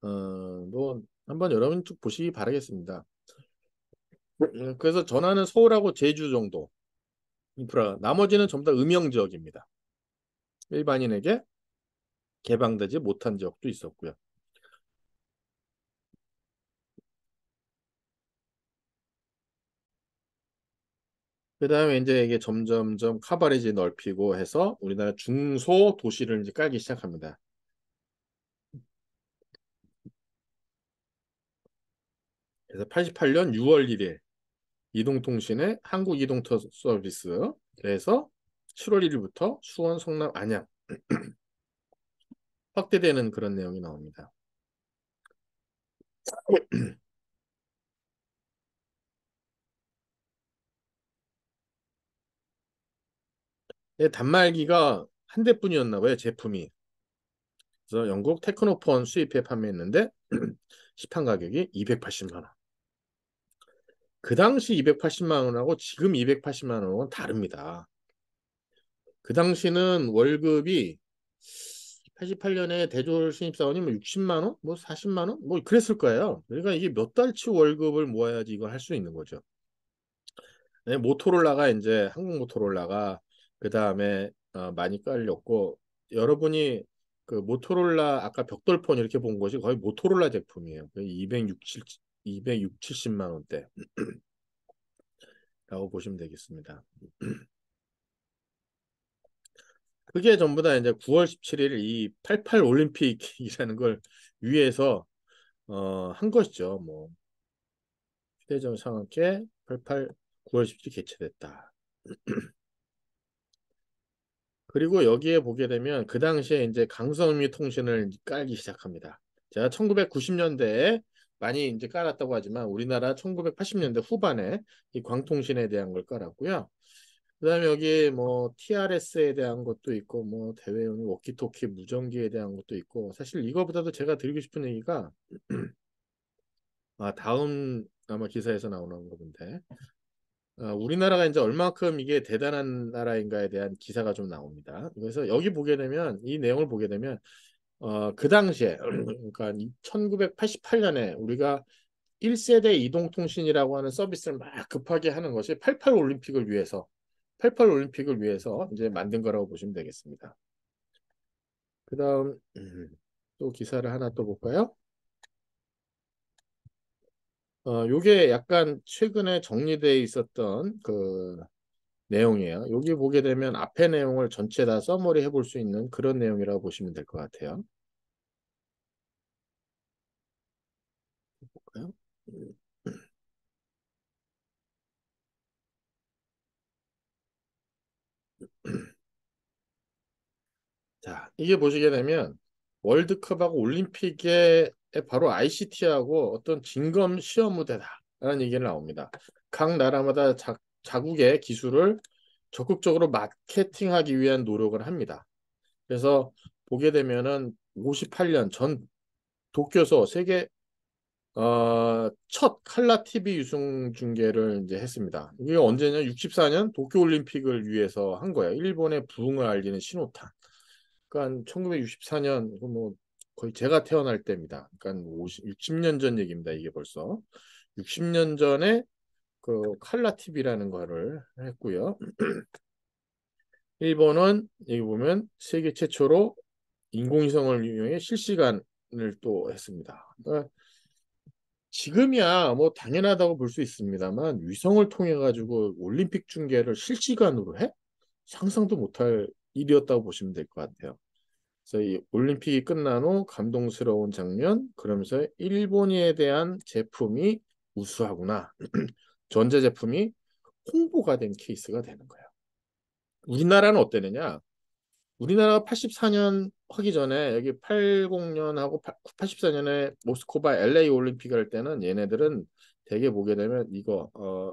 A: 뭐 한번 여러분 쭉 보시기 바라겠습니다. 그래서 전화는 서울하고 제주 정도 인프라, 나머지는 전부 다 음영 지역입니다. 일반인에게 개방되지 못한 지역도 있었고요. 그 다음에 이제 이게 점점점 카바레지 넓히고 해서 우리나라 중소 도시를 이제 깔기 시작합니다. 그래서 88년 6월 1일 이동통신의 한국이동터 서비스 그래서 7월 1일부터 수원, 성남, 안양 확대되는 그런 내용이 나옵니다. 단말기가 한 대뿐이었나 봐요, 제품이. 그래서 영국 테크노폰 수입해 판매했는데 시판 가격이 280만 원. 그 당시 280만 원하고 지금 280만 원은 다릅니다. 그 당시는 월급이 88년에 대졸 신입사원이 뭐 60만 원, 뭐 40만 원, 뭐 그랬을 거예요. 그러니까 이게 몇 달치 월급을 모아야지 이걸 할 수 있는 거죠. 네, 모토로라가 이제 한국 모토로라가 그 다음에 많이 깔렸고 여러분이 그 모토로라 아까 벽돌폰 이렇게 본 것이 거의 모토로라 제품이에요. 260, 70만 원대라고 보시면 되겠습니다. 그게 전부 다 이제 9월 17일 이 88 올림픽이라는 걸 위해서 한 것이죠. 뭐 휴대전 상학회 88 9월 17일 개최됐다. 그리고 여기에 보게 되면 그 당시에 이제 강성미 통신을 깔기 시작합니다. 제가 1990년대에 많이 이제 깔았다고 하지만 우리나라 1980년대 후반에 이 광통신에 대한 걸 깔았고요. 그다음에 여기 뭐 TRS에 대한 것도 있고 뭐 대외용 워키토키 무전기에 대한 것도 있고 사실 이거보다도 제가 드리고 싶은 얘기가 다음 아마 기사에서 나오는 건데 우리나라가 이제 얼마큼 이게 대단한 나라인가에 대한 기사가 좀 나옵니다. 그래서 여기 보게 되면 이 내용을 보게 되면 그 당시에 그러니까 1988년에 우리가 1세대 이동통신이라고 하는 서비스를 막 급하게 하는 것이 88 올림픽을 위해서 88 올림픽을 위해서 이제 만든 거라고 보시면 되겠습니다. 그다음 또 기사를 하나 또 볼까요? 요게 약간 최근에 정리되어 있었던 그 내용이에요. 여기 보게 되면 앞에 내용을 전체 다 서머리 해볼 수 있는 그런 내용이라고 보시면 될 것 같아요. 볼까요? 자, 이게 보시게 되면 월드컵하고 올림픽에 바로 ICT하고 어떤 진검 시험 무대다라는 얘기가 나옵니다. 각 나라마다 자국의 기술을 적극적으로 마케팅하기 위한 노력을 합니다. 그래서 보게 되면은 58년 전 도쿄서 세계 첫 칼라 TV 유승 중계를 이제 했습니다. 이게 언제냐? 64년 도쿄 올림픽을 위해서 한 거예요. 일본의 부흥을 알리는 신호탄. 그러니까 1964년 뭐 거의 제가 태어날 때입니다. 그러니까 60년 전 얘기입니다. 이게 벌써 60년 전에 그 칼라 TV라는 거를 했고요. 일본은 여기 보면 세계 최초로 인공위성을 이용해 실시간을 또 했습니다. 그러니까 지금이야 뭐 당연하다고 볼 수 있습니다만 위성을 통해 가지고 올림픽 중계를 실시간으로 해? 상상도 못할 일이었다고 보시면 될 것 같아요. 그래서 이 올림픽이 끝난 후 감동스러운 장면, 그러면서 일본에 대한 제품이 우수하구나. 전자제품이 홍보가 된 케이스가 되는 거예요. 우리나라는 어땠느냐? 우리나라가 84년 하기 전에 여기 80년하고 84년에 모스크바 LA 올림픽 할 때는 얘네들은 대개 보게 되면 이거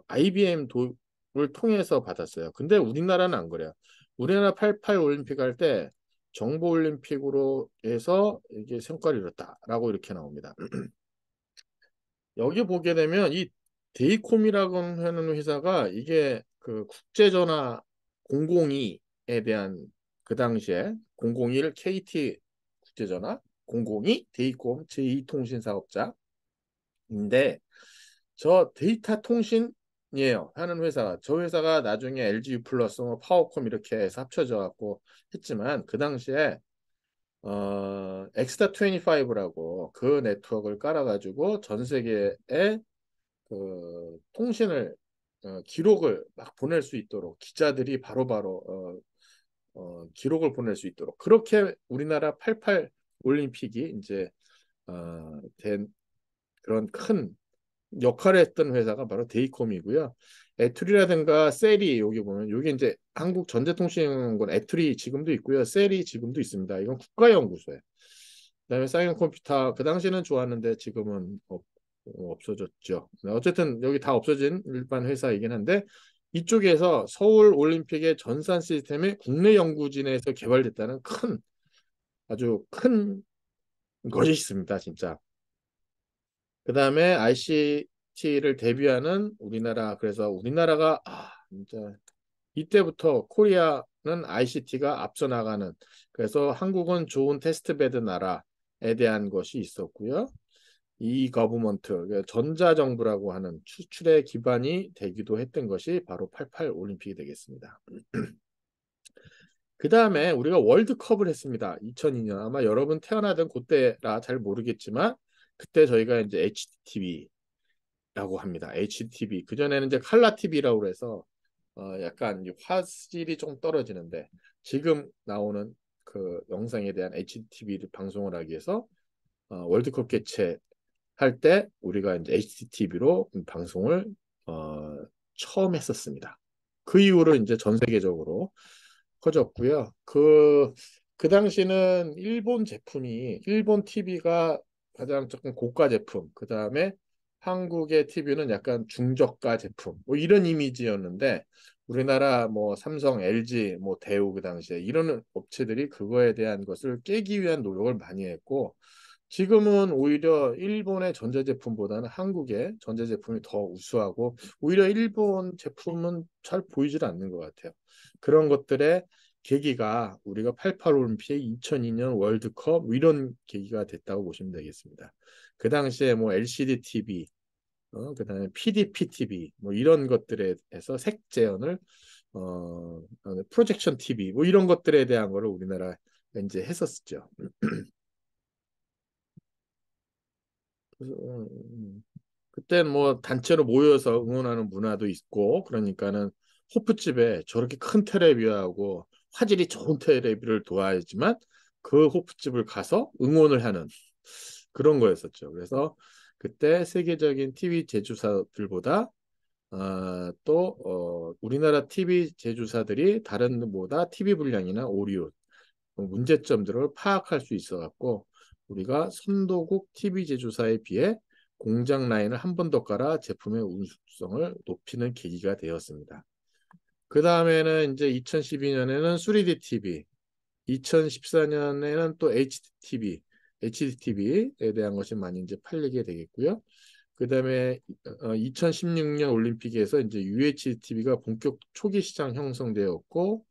A: IBM 도를 통해서 받았어요. 근데 우리나라는 안 그래요. 우리나라 88 올림픽 할 때 정보 올림픽으로 해서 이게 성과를 이뤘다라고 이렇게 나옵니다. 여기 보게 되면 이 데이콤이라고 하는 회사가 이게 그 국제전화 002에 대한 그 당시에 001 KT 국제전화 002 데이콤 제2통신 사업자인데 저 데이터 통신이에요 하는 회사가 저 회사가 나중에 LG U 플러스 파워콤 이렇게 해서 합쳐져 갖고 했지만 그 당시에 엑스타 25라고 그 네트워크를 깔아가지고 전 세계에 그 통신을 기록을 막 보낼 수 있도록 기자들이 바로바로 기록을 보낼 수 있도록 그렇게 우리나라 88 올림픽이 이제 된 그런 큰 역할을 했던 회사가 바로 데이콤이고요. 애툴이라든가 셀이 여기 보면 여기 이제 한국 전자통신원 애툴이 지금도 있고요. 셀이 지금도 있습니다. 이건 국가연구소예요. 그다음에 사이언 컴퓨터 그 당시는 좋았는데 지금은 없어졌죠. 어쨌든 여기 다 없어진 일반 회사이긴 한데 이쪽에서 서울 올림픽의 전산 시스템이 국내 연구진에서 개발됐다는 아주 큰 것이 있습니다, 진짜. 그 다음에 ICT를 대비하는 우리나라, 그래서 우리나라가, 진짜, 이때부터 코리아는 ICT가 앞서 나가는, 그래서 한국은 좋은 테스트베드 나라에 대한 것이 있었고요. 이 거버먼트, 전자정부라고 하는 추출의 기반이 되기도 했던 것이 바로 88 올림픽이 되겠습니다. 그 다음에 우리가 월드컵을 했습니다. 2002년. 아마 여러분 태어나던 그때라 잘 모르겠지만, 그때 저희가 이제 HDTV라고 합니다. HDTV. 그전에는 이제 칼라 TV라고 해서 약간 화질이 좀 떨어지는데, 지금 나오는 그 영상에 대한 HDTV를 방송을 하기 위해서 월드컵 개최 할 때 우리가 이제 HDTV로 방송을 처음 했었습니다. 그 이후로 이제 전 세계적으로 커졌고요. 그 당시는 일본 TV가 가장 조금 고가 제품, 그 다음에 한국의 TV는 약간 중저가 제품, 뭐 이런 이미지였는데, 우리나라 뭐 삼성, LG, 뭐 대우 그 당시에 이런 업체들이 그거에 대한 것을 깨기 위한 노력을 많이 했고, 지금은 오히려 일본의 전자제품보다는 한국의 전자제품이 더 우수하고, 오히려 일본 제품은 잘 보이질 않는 것 같아요. 그런 것들의 계기가 우리가 88 올림픽, 2002년 월드컵 뭐 이런 계기가 됐다고 보시면 되겠습니다. 그 당시에 뭐 LCD TV, 그다음에 PDP TV 뭐 이런 것들에서 색재현을 프로젝션 TV 뭐 이런 것들에 대한 거를 우리나라 이제 했었죠. 그래서, 그때는 뭐 단체로 모여서 응원하는 문화도 있고 그러니까는 호프집에 저렇게 큰 테레비하고 화질이 좋은 테레비를 두어야지만 그 호프집을 가서 응원을 하는 그런 거였었죠. 그래서 그때 세계적인 TV 제조사들보다 우리나라 TV 제조사들이 다른 데보다 TV 분량이나 오류 문제점들을 파악할 수 있어 갖고 우리가 선도국 TV 제조사에 비해 공장 라인을 한 번 더 깔아 제품의 운수성을 높이는 계기가 되었습니다. 그 다음에는 이제 2012년에는 3D TV, 2014년에는 또 HDTV에 대한 것이 많이 이제 팔리게 되겠고요. 그 다음에 2016년 올림픽에서 이제 UHDTV가 본격 초기 시장 형성되었고,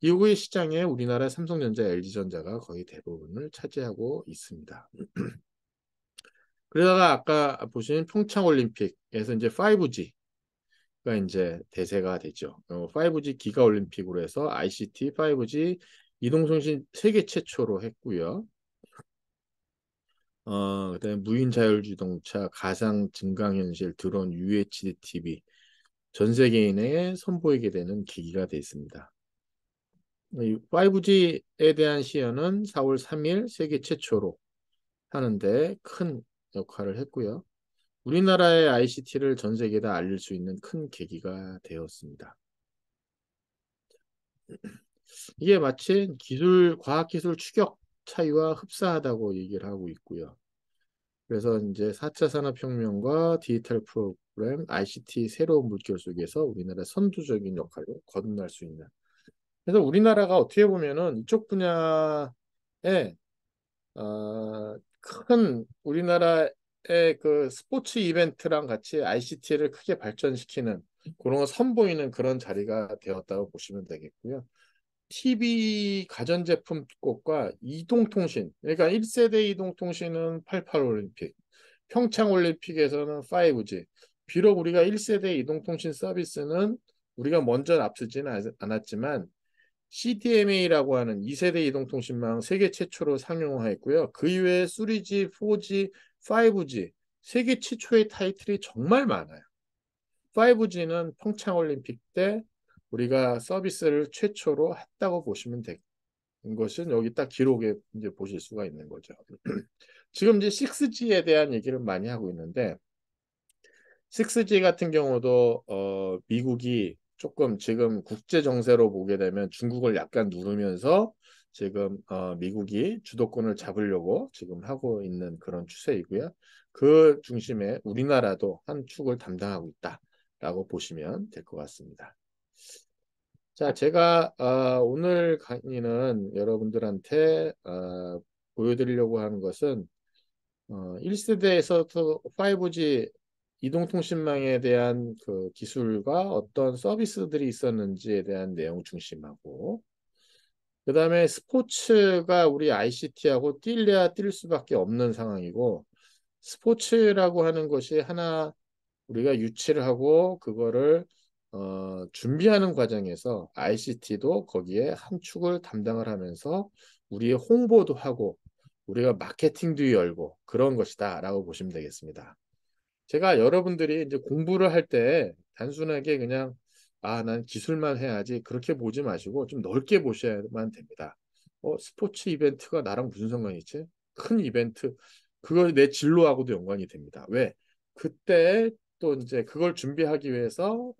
A: 이후의 시장에 우리나라 삼성전자, LG전자가 거의 대부분을 차지하고 있습니다. 그러다가 아까 보신 평창올림픽에서 이제 5G가 이제 대세가 되죠. 5G 기가올림픽으로 해서 ICT, 5G 이동통신 세계 최초로 했고요. 그다음에 무인 자율주동차, 가상 증강현실, 드론, UHD TV 전 세계인에 선보이게 되는 계기가 됐습니다. 이 5G에 대한 시연은 4월 3일 세계 최초로 하는데 큰 역할을 했고요. 우리나라의 ICT를 전 세계에다 알릴 수 있는 큰 계기가 되었습니다. 이게 마치 과학기술 추격 차이와 흡사하다고 얘기를 하고 있고요. 그래서 이제 4차 산업혁명과 디지털 프로그램, ICT 새로운 물결 속에서 우리나라 선두적인 역할을 거듭날 수 있는. 그래서 우리나라가 어떻게 보면은 이쪽 분야에 큰 우리나라의 그 스포츠 이벤트랑 같이 ICT를 크게 발전시키는 그런 거 선보이는 그런 자리가 되었다고 보시면 되겠고요. TV 가전제품 곳과 이동통신, 그러니까 1세대 이동통신은 88 올림픽, 평창 올림픽에서는 5G. 비록 우리가 1세대 이동통신 서비스는 우리가 먼저 앞서지는 않았지만 CDMA라고 하는 2세대 이동통신망 세계 최초로 상용화했고요. 그 이외에 3G, 4G, 5G 세계 최초의 타이틀이 정말 많아요. 5G는 평창올림픽 때 우리가 서비스를 최초로 했다고 보시면 되는 것은 여기 딱 기록에 이제 보실 수가 있는 거죠. 지금 이제 6G에 대한 얘기를 많이 하고 있는데 6G 같은 경우도 미국이 조금 지금 국제 정세로 보게 되면 중국을 약간 누르면서 지금 미국이 주도권을 잡으려고 지금 하고 있는 그런 추세이고요. 그 중심에 우리나라도 한 축을 담당하고 있다. 라고 보시면 될 것 같습니다. 자, 제가 오늘 강의는 여러분들한테 보여드리려고 하는 것은 1세대에서 5G 이동통신망에 대한 그 기술과 어떤 서비스들이 있었는지에 대한 내용 중심하고, 그 다음에 스포츠가 우리 ICT하고 뛸래야 뛸 수밖에 없는 상황이고, 스포츠라고 하는 것이 하나 우리가 유치를 하고 그거를 준비하는 과정에서 ICT도 거기에 한 축을 담당을 하면서 우리의 홍보도 하고 우리가 마케팅도 열고 그런 것이다라고 보시면 되겠습니다. 제가 여러분들이 이제 공부를 할 때 단순하게 그냥 난 기술만 해야지 그렇게 보지 마시고 좀 넓게 보셔야만 됩니다. 스포츠 이벤트가 나랑 무슨 상관이 있지? 큰 이벤트. 그거 내 진로하고도 연관이 됩니다. 왜? 그때 또 이제 그걸 준비하기 위해서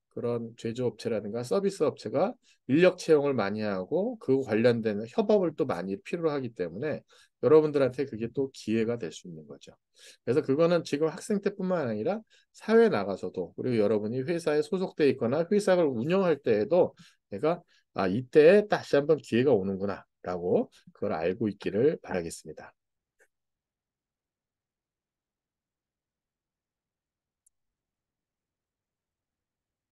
A: 그런 제조업체라든가 서비스 업체가 인력 채용을 많이 하고 그 관련된 협업을 또 많이 필요로 하기 때문에 여러분들한테 그게 또 기회가 될 수 있는 거죠. 그래서 그거는 지금 학생 때뿐만 아니라 사회에 나가서도 그리고 여러분이 회사에 소속돼 있거나 회사를 운영할 때에도 내가 이때 다시 한번 기회가 오는구나 라고 그걸 알고 있기를 바라겠습니다.